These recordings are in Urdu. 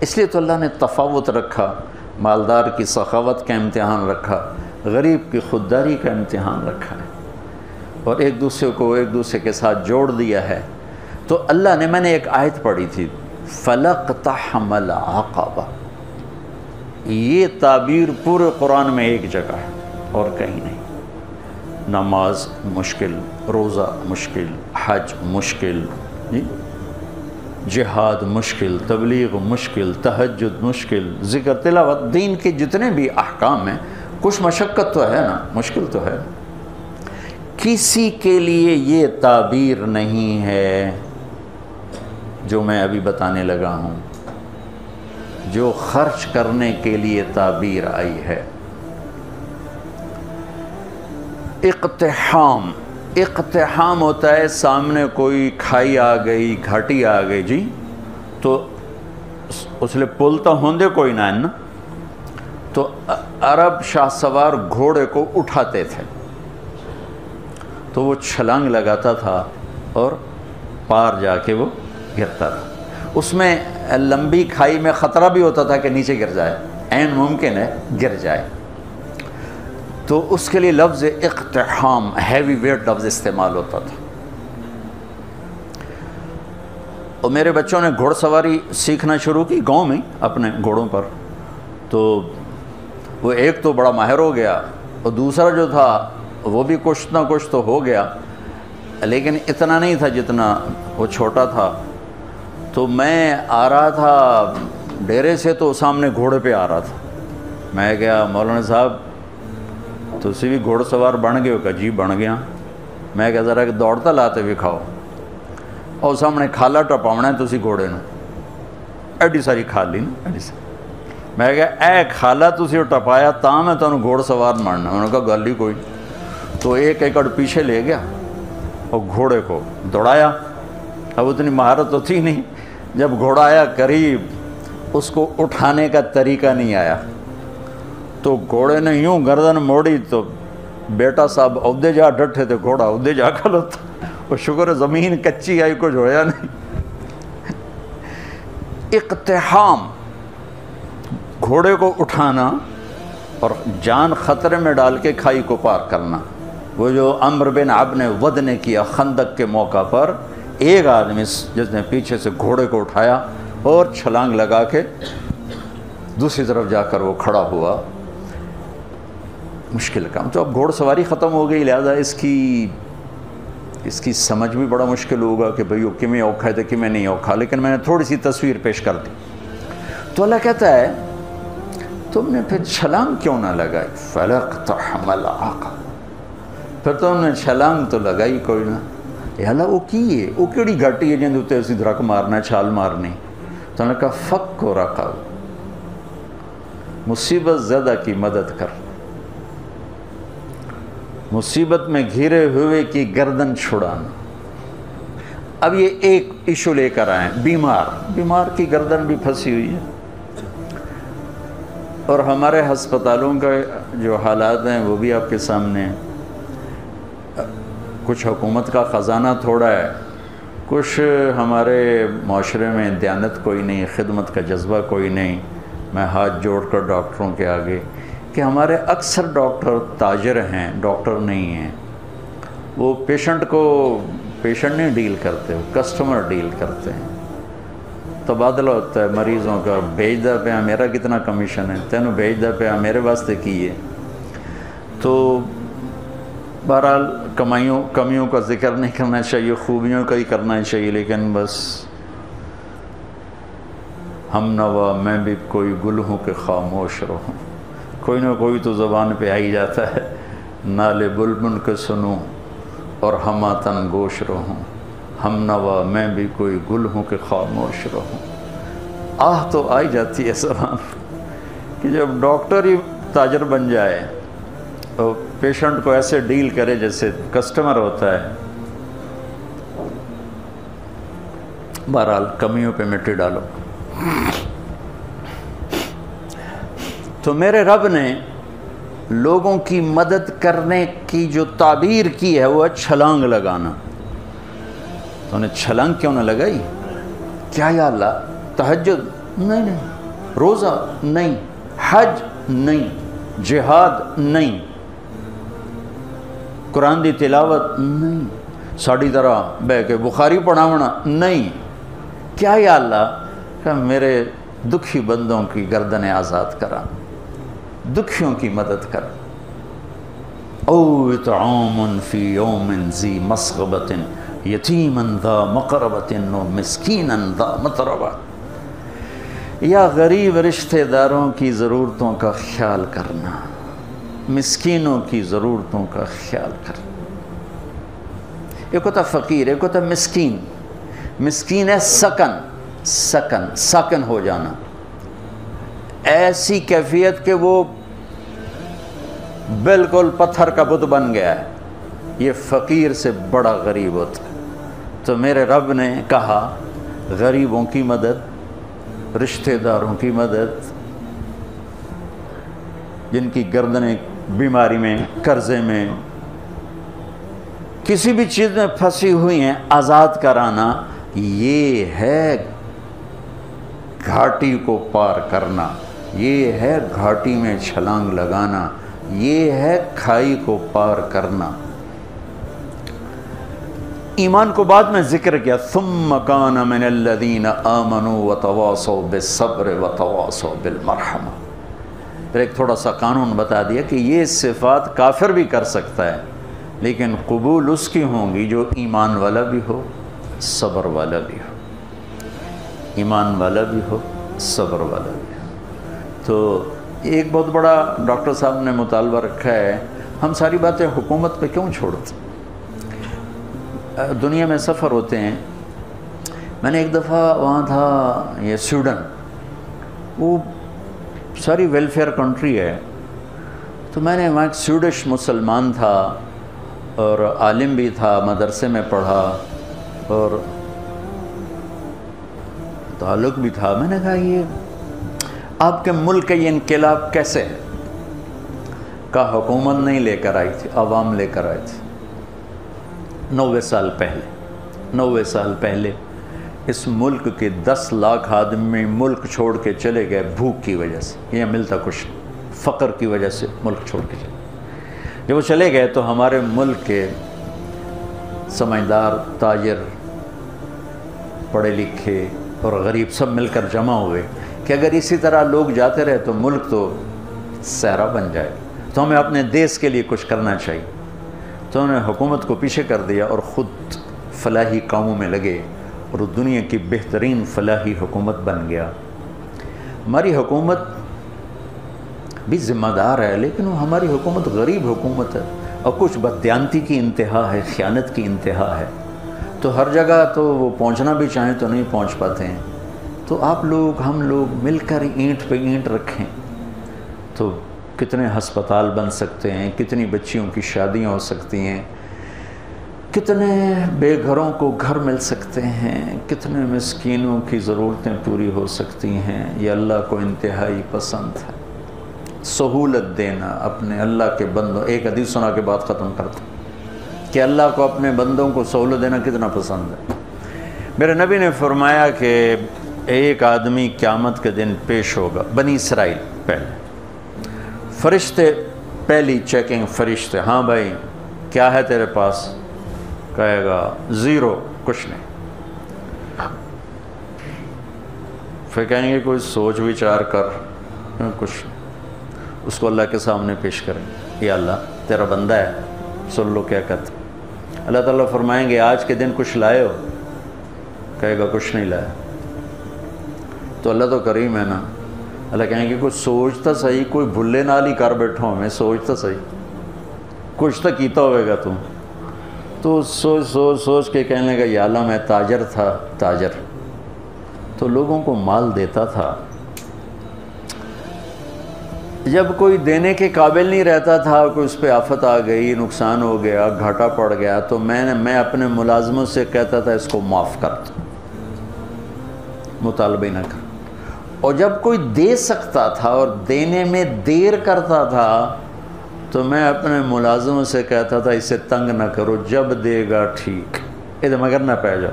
اس لیے تو اللہ نے تفاوت رکھا، مالدار کی سخاوت کا امتحان رکھا، غریب کی خودداری کا امتحان رکھا ہے، اور ایک دوسرے کو ایک دوسرے کے ساتھ جوڑ دیا ہے۔ تو اللہ نے، میں نے ایک آیت پڑھی تھی، فَلَقْتَحَمَ الْعَقَبَةَ، یہ تعبیر پورے قرآن میں ایک جگہ ہے اور کہیں نہیں۔ نماز مشکل، روزہ مشکل، حج مشکل، جہاد مشکل، تبلیغ مشکل، تہجد مشکل، ذکر تلاوت، دین کے جتنے بھی احکام ہیں کچھ مشقت تو ہے نا، مشکل تو ہے۔ کسی کے لیے یہ تعبیر نہیں ہے جو میں ابھی بتانے لگا ہوں، جو خرچ کرنے کے لیے تعبیر آئی ہے۔ اقتحام، اقتحام ہوتا ہے سامنے کوئی کھائی آ گئی، گھاٹی آ گئی جی، تو اس لئے پلتا ہوندے کوئی نہ ہے نا، تو عرب شاہ سوار گھوڑے کو اٹھاتے تھے تو وہ چھلانگ لگاتا تھا اور پار جا کے وہ گرتا تھا۔ اس میں لمبی کھائی میں خطرہ بھی ہوتا تھا کہ نیچے گر جائے، عین ممکن ہے گر جائے، تو اس کے لیے لفظ اقتحام، ہیوی ویٹ لفظ استعمال ہوتا تھا۔ اور میرے بچوں نے گھوڑ سواری سیکھنا شروع کی گاؤں میں اپنے گھوڑوں پر، تو وہ ایک تو بڑا ماہر ہو گیا اور دوسرا جو تھا وہ بھی کچھ نہ کچھ تو ہو گیا، لیکن اتنا نہیں تھا جتنا وہ چھوٹا تھا۔ تو میں آ رہا تھا ڈیرے سے تو سامنے گھوڑے پہ آ رہا تھا، میں گیا مولانا صاحب تو اسی بھی گھوڑ سوار بن گئے ہو؟ کہ جی بن گیا۔ میں کہا ذرا کہ دوڑتا لاتے بھی کھاؤ، اور سامنے کھالا ٹپاؤنا ہے تو اسی گھوڑے نے ایڈی ساری کھالی نا، ایڈی ساری۔ میں کہا اے کھالا تسی ٹپایا تاں میں تانوں گھوڑ سوار ماننا۔ انہوں نے کہا گل ہی کوئی۔ تو ایک ایکڑ پیچھے لے گیا اور گھوڑے کو دوڑایا۔ اب اتنی مہارت تو تھی نہیں، جب گھوڑا آیا قریب اس کو اٹھانے کا طریقہ نہیں آیا، تو گھوڑے نے یوں گردن موڑی تو بیٹا صاحب عہدے جا ڈٹھے تھے، گھوڑا عہدے جا کھلوتا، اور شکر زمین کچی آئی کچھ ہویا نہیں۔ اقتحام، گھوڑے کو اٹھانا اور جان خطرے میں ڈال کے کھائی کو پار کرنا۔ وہ جو عمرو بن عبد نے ود نے کیا خندق کے موقع پر، ایک آدمی جس نے پیچھے سے گھوڑے کو اٹھایا اور چھلانگ لگا کے دوسری طرف جا کر وہ کھڑا ہوا۔ مشکل کام۔ تو اب گھوڑ سواری ختم ہو گئی، لہذا اس کی سمجھ بھی بڑا مشکل ہوگا کہ بھئی وہ کمیں اوکھا ہے تو کمیں نہیں اوکھا، لیکن میں نے تھوڑی سی تصویر پیش کر دی۔ تو اللہ کہتا ہے تم نے پھر چھلانگ کیوں نہ لگائی؟ فَلَقْتَحَمَ الْعَقَبَةَ، پھر تم نے چھلانگ تو لگائی کوئی نہ۔ اے اللہ وہ کی ہے، وہ کیڑی گھٹی ہے جن دوتے اسی دھرک مارنا ہے، چھال مارنی؟ تو انہوں نے کہا فک کو رکھا، مصیبت زدہ کی مدد کر، مصیبت میں گھرے ہوئے کی گردن چھڑانا۔ اب یہ ایک ایشو لے کر آئیں، بیمار کی گردن بھی پھنسی ہوئی ہے، اور ہمارے ہسپتالوں کا جو حالات ہیں وہ بھی آپ کے سامنے ہیں۔ کچھ حکومت کا خزانہ تھوڑا ہے، کچھ ہمارے معاشرے میں دیانت کوئی نہیں، خدمت کا جذبہ کوئی نہیں۔ میں ہاتھ جوڑ کر ڈاکٹروں کے آگے کہ ہمارے اکثر ڈاکٹر تاجر ہیں، ڈاکٹر نہیں ہیں۔ وہ پیشنٹ نہیں ڈیل کرتے، وہ کسٹمر ڈیل کرتے ہیں۔ تبادلہ ہوتا ہے مریضوں کا، بھیج دا پیا میرا کتنا کمیشن ہے، تینوں بھیج دا پیا میرے واسطے کی ہے۔ تو بہرحال کمیوں کا ذکر نہیں کرنا چاہیے، خوبیوں کا ہی کرنا چاہیے، لیکن بس ہم نوا میں بھی کوئی گل ہوں کہ خاموش رہوں، کوئی نہ کوئی تو زبان پہ آ ہی جاتا ہے۔ نالے بلبل کے سنوں اور ہماتن گوش رہوں، ہم نوا میں بھی کوئی گل ہوں کہ خاموش رہوں۔ آہ تو آئی جاتی ہے زبان کہ جب ڈاکٹر ہی تاجر بن جائے اور پیشنٹ کو ایسے ڈیل کرے جیسے کسٹمر ہوتا ہے۔ بہرحال کمیوں پہ مٹی ڈالو۔ تو میرے رب نے لوگوں کی مدد کرنے کی جو تعبیر کی ہے وہ ہے چھلانگ لگانا۔ تو انہیں چھلانگ کیوں نہ لگائی؟ کیا یا اللہ تہجد نہیں، روزہ نہیں، حج نہیں، جہاد نہیں، قرآن دی تلاوت نہیں، ساڑی طرح بہ کے بخاری پڑھاونا نہیں. کیا یا اللہ کہ میرے دکھی بندوں کی گردنیں آزاد کرا، دکھیوں کی مدد کر. او اطعام فی یوم ذی مسغبۃ یتیما ذا مقربۃ و مسکینا ذا متربہ. یا غریب رشتہ داروں کی ضرورتوں کا خیال کرنا، مسکینوں کی ضرورتوں کا خیال کرنا. ایک ہوتا فقیر، ایک ہوتا مسکین. مسکین ہے سکن ہو جانا، ایسی کیفیت کہ وہ بالکل پتھر کا بت بن گیا ہے. یہ فقیر سے بڑا غریب ہوتا ہے. تو میرے رب نے کہا غریبوں کی مدد، رشتہ داروں کی مدد، جن کی گردنیں بیماری میں، قرضے میں، کسی بھی چیز میں پھنسی ہوئی ہیں، آزاد کرانا. یہ ہے گھاٹی کو پار کرنا، یہ ہے گھاٹی میں چھلانگ لگانا، یہ ہے کھائی کو پار کرنا. ایمان کو بعد میں ذکر کیا، ثم کان من الذین آمنوا وتواصوا بالصبر وتواصوا بالمرحمہ. پھر ایک تھوڑا سا قانون بتا دیا کہ یہ صفات کافر بھی کر سکتا ہے، لیکن قبول اس کی ہوں گی جو ایمان والا بھی ہو، صبر والا بھی ہو. ایمان والا بھی ہو، صبر والا بھی ہو. تو ایک بہت بڑا ڈاکٹر صاحب نے مطالبہ رکھا ہے، ہم ساری باتیں حکومت پہ کیوں چھوڑتے؟ دنیا میں سفر ہوتے ہیں. میں نے ایک دفعہ وہاں تھا، یہ سویڈن، وہ ساری ویلفیئر کنٹری ہے. تو میں نے وہاں ایک سویڈش مسلمان تھا اور عالم بھی تھا، مدرسے میں پڑھا اور تعلق بھی تھا. میں نے کہا یہ آپ کے ملک کا یہ انقلاب کیسے ہے؟ کہا حکومت نہیں لے کر آئی تھی، عوام لے کر آئی تھی. 90 سال پہلے اس ملک کے 10 لاکھ آدمی ملک چھوڑ کے چلے گئے بھوک کی وجہ سے. یہ ملتا کچھ نہیں، فقر کی وجہ سے ملک چھوڑ کے چلے. جب وہ چلے گئے تو ہمارے ملک کے سمجھدار، تاجر، پڑھے لکھے اور غریب سب مل کر جمع ہوئے کہ اگر اسی طرح لوگ جاتے رہے تو ملک تو صحرا بن جائے، تو ہمیں اپنے دیس کے لیے کچھ کرنا چاہیے. تو انہوں نے حکومت کو پیچھے کر دیا اور خود فلاحی کاموں میں لگے اور دنیا کی بہترین فلاحی حکومت بن گیا. ہماری حکومت بھی ذمہ دار ہے، لیکن وہ ہماری حکومت غریب حکومت ہے اور کچھ بددیانتی کی انتہا ہے، خیانت کی انتہا ہے. تو ہر جگہ تو وہ پہنچنا بھی چاہیں تو نہیں پہنچ پاتے ہیں. تو آپ لوگ، ہم لوگ مل کر اینٹ پہ اینٹ رکھیں تو کتنے ہسپتال بن سکتے ہیں، کتنی بچیوں کی شادیاں ہو سکتی ہیں، کتنے بے گھروں کو گھر مل سکتے ہیں، کتنے مسکینوں کی ضرورتیں پوری ہو سکتی ہیں. یہ اللہ کو انتہائی پسند ہے. سہولت دینا اپنے اللہ کے بندوں. ایک حدیث سنا کے بات ختم کرتا ہوں کہ اللہ کو اپنے بندوں کو سہولت دینا کتنا پسند ہے. میرے نبی نے فرمایا کہ ایک آدمی قیامت کے دن پیش ہوگا. بنی اسرائیل پہلے فرشتے، پہلی چیکنگ فرشتے، ہاں بھائی کیا ہے تیرے پاس؟ کہے گا زیرو، کچھ نہیں. پھر کہیں گے کوئی سوچ وچار کر، کچھ نہیں. اس کو اللہ کے سامنے پیش کریں، یا اللہ تیرا بندہ ہے، سن لو کیا کہتا. اللہ تعالیٰ فرمائیں گے آج کے دن کچھ لائے ہو؟ کہے گا کچھ نہیں لایا. تو اللہ تو کریم ہے نا. اللہ کہیں گے کچھ سوچتا صحیح، کوئی بھلے نال ہی کر بیٹھا ہوں میں، سوچتا صحیح، کچھ تو کیتا ہوئے گا تم. تو سوچ کے کہنے لگا یا اللہ میں تاجر تھا، تاجر تو لوگوں کو مال دیتا تھا. جب کوئی دینے کے قابل نہیں رہتا تھا، کوئی اس پہ آفت آ گئی، نقصان ہو گیا، گھاٹا پڑ گیا، تو میں اپنے ملازموں سے کہتا تھا اس کو معاف کر دو، مطالبہ نہ کر. اور جب کوئی دے سکتا تھا اور دینے میں دیر کرتا تھا تو میں اپنے ملازموں سے کہتا تھا اسے تنگ نہ کرو، جب دے گا ٹھیک، ادھر مگر نہ پہ جاؤ.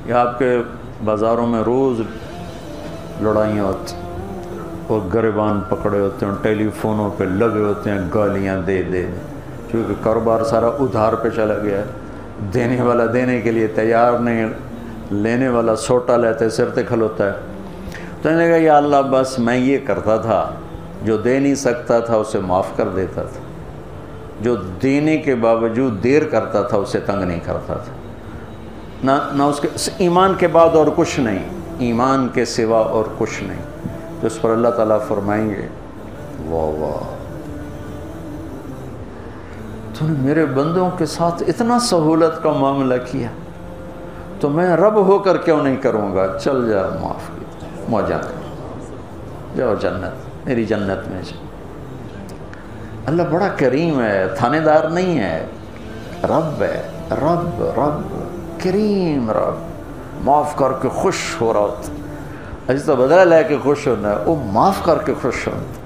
یہ آپ کے بازاروں میں روز لڑائیاں ہوتی، اور گریبان پکڑے ہوتے ہیں، ٹیلی فونوں پہ لگے ہوتے ہیں گالیاں دے دے، کیونکہ کاروبار سارا ادھار پہ چلا گیا ہے، دینے والا دینے کے لیے تیار نہیں، لینے والا سوٹا لیتے سر تے کھلوتا ہے۔ تو انہوں نے کہا یا اللہ بس میں یہ کرتا تھا، جو دے نہیں سکتا تھا اسے معاف کر دیتا تھا، جو دینے کے باوجود دیر کرتا تھا اسے تنگ نہیں کرتا تھا، نہ اس کے ایمان کے بعد اور کچھ نہیں، ایمان کے سوا اور کچھ نہیں۔ تو اس پر اللہ تعالیٰ فرمائیں گے واہ واہ، تو نے میرے بندوں کے ساتھ اتنا سہولت کا معاملہ کیا، تو میں رب ہو کر کیوں نہیں کروں گا؟ چل جا، معاف کی، موجہ کر، جاؤ جنت، میری جنت میں جاؤ۔ اللہ بڑا کریم ہے، تھانے دار نہیں ہے، رب ہے، رب کریم، رب معاف کر کے خوش ہو رہا ہوتا، اجی تو بدلہ لے کے خوش ہونا ہے، وہ معاف کر کے خوش ہونا ہے۔